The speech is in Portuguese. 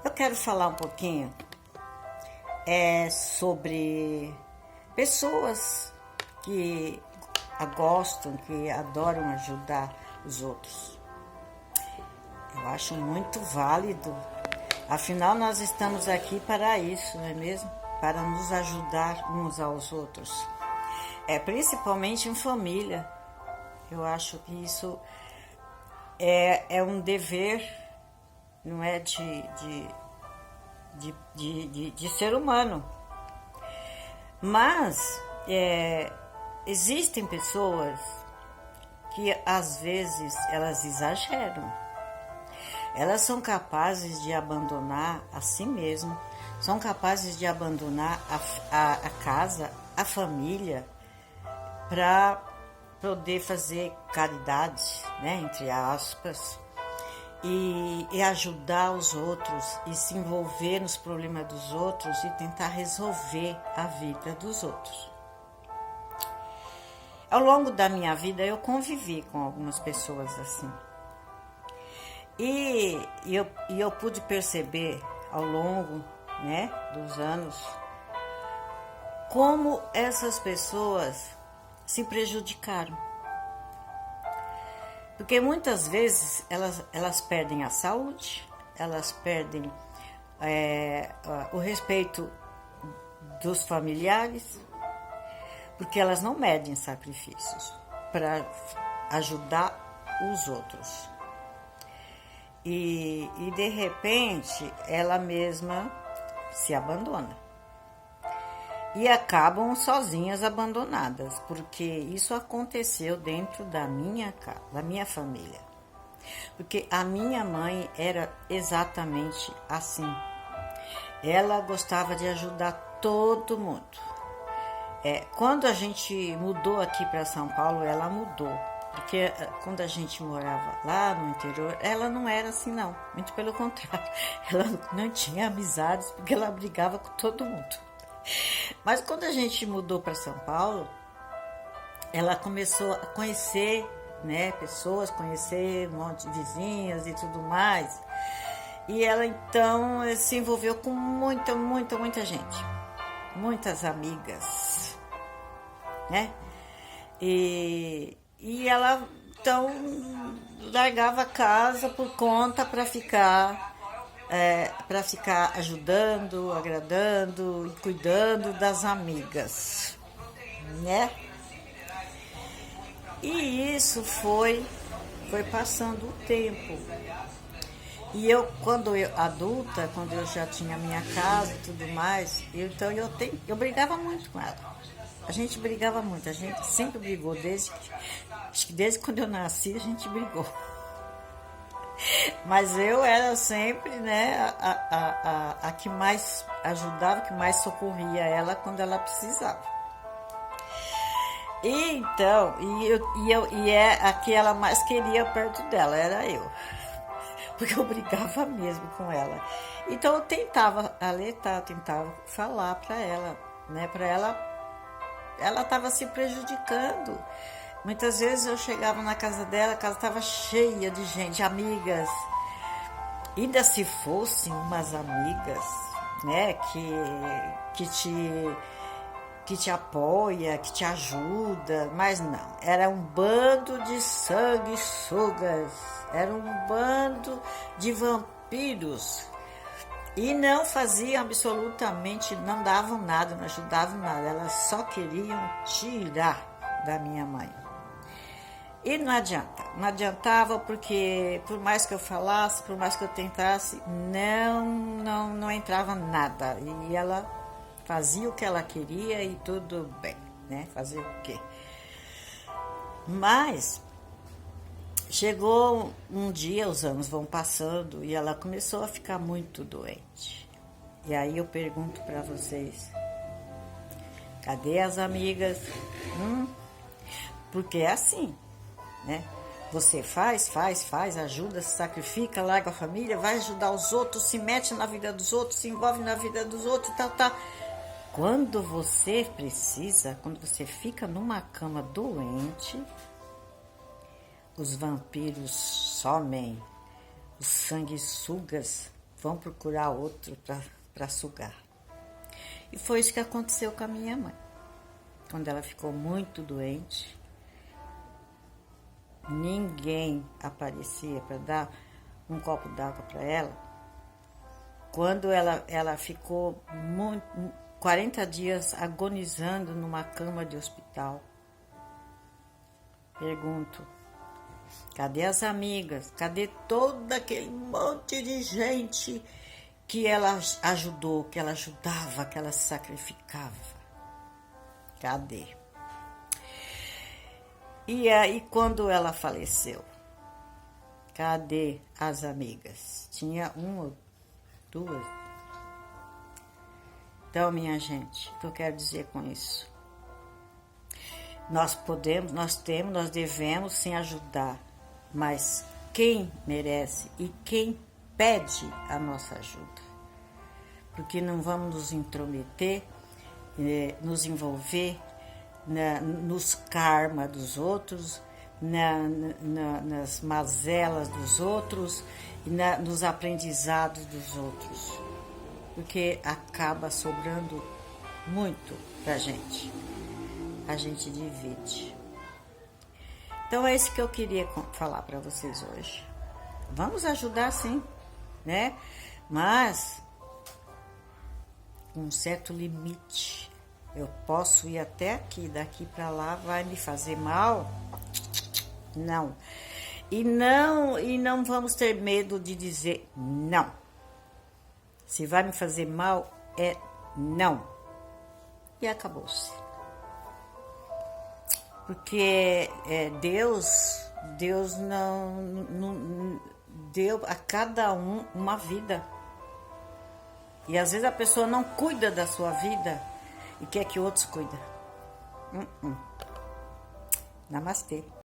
Eu quero falar um pouquinho sobre pessoas que gostam, que adoram ajudar os outros. Eu acho muito válido. Afinal, nós estamos aqui para isso, não é mesmo? Para nos ajudar uns aos outros. Principalmente em família. Eu acho que isso é um dever, não é de ser humano. Mas existem pessoas que às vezes elas exageram. Elas são capazes de abandonar a si mesmo, são capazes de abandonar a casa, a família, para poder fazer caridade, né, entre aspas, e ajudar os outros e se envolver nos problemas dos outros e tentar resolver a vida dos outros. Ao longo da minha vida eu convivi com algumas pessoas assim. E eu pude perceber ao longo, né, dos anos como essas pessoas se prejudicaram. Porque muitas vezes elas perdem a saúde, elas perdem o respeito dos familiares, porque elas não medem sacrifícios para ajudar os outros. E de repente ela mesma se abandona. E acabam sozinhas, abandonadas, porque isso aconteceu dentro da minha casa, da minha família. Porque a minha mãe era exatamente assim. Ela gostava de ajudar todo mundo. Quando a gente mudou aqui para São Paulo, ela mudou. Porque quando a gente morava lá no interior, ela não era assim não. Muito pelo contrário. Ela não tinha amizades porque ela brigava com todo mundo. Mas quando a gente mudou para São Paulo, ela começou a conhecer, né, pessoas, conhecer um monte de vizinhas e tudo mais. E ela então se envolveu com muita gente. Muitas amigas, né? E ela então largava a casa por conta para ficar ajudando, agradando e cuidando das amigas, né? E isso foi passando o tempo. E eu, adulta, quando eu já tinha minha casa e tudo mais, eu brigava muito com ela. A gente brigava muito, a gente sempre brigou, acho que desde quando eu nasci a gente brigou. Mas eu era sempre, né, a que mais ajudava, que mais socorria ela quando ela precisava. E então, a que ela mais queria perto dela era eu. Porque eu brigava mesmo com ela. Então eu tentava alertar, tentava falar para ela, né, para ela estava se prejudicando. Muitas vezes eu chegava na casa dela, a casa estava cheia de gente, amigas. Ainda se fossem umas amigas, né, que te apoia, que te ajuda, mas não. Era um bando de sanguessugas, era um bando de vampiros. E não faziam absolutamente, não davam nada, não ajudavam nada. Elas só queriam tirar da minha mãe. E não adiantava porque por mais que eu falasse, por mais que eu tentasse, não entrava nada. E ela fazia o que ela queria e tudo bem, né? Fazer o quê? Mas chegou um dia, os anos vão passando e ela começou a ficar muito doente. E aí eu pergunto para vocês, cadê as amigas? Porque é assim, né? Você faz, ajuda, se sacrifica, larga a família, vai ajudar os outros, se mete na vida dos outros, se envolve na vida dos outros, tal. Quando você precisa, quando você fica numa cama doente, os vampiros somem, os sanguessugas vão procurar outro para sugar. E foi isso que aconteceu com a minha mãe. Quando ela ficou muito doente, ninguém aparecia para dar um copo d'água para ela. Quando ela ficou 40 dias agonizando numa cama de hospital, pergunto, cadê as amigas? Cadê todo aquele monte de gente que ela ajudou, que ela ajudava, que ela se sacrificava? Cadê? E aí, quando ela faleceu, cadê as amigas? Tinha uma ou duas. Então, minha gente, o que eu quero dizer com isso? Nós devemos sim ajudar, mas quem merece e quem pede a nossa ajuda? Porque não vamos nos intrometer, nos envolver nos karma dos outros, nas mazelas dos outros e nos aprendizados dos outros, porque acaba sobrando muito pra gente. A gente divide. Então é isso que eu queria falar para vocês hoje. Vamos ajudar sim, né? Mas com um certo limite. Eu posso ir até aqui, daqui para lá vai me fazer mal? Não. E não vamos ter medo de dizer não. Se vai me fazer mal, é não. E acabou-se. Porque Deus não deu a cada um uma vida. E às vezes a pessoa não cuida da sua vida e quer que outros cuidem. Namastê.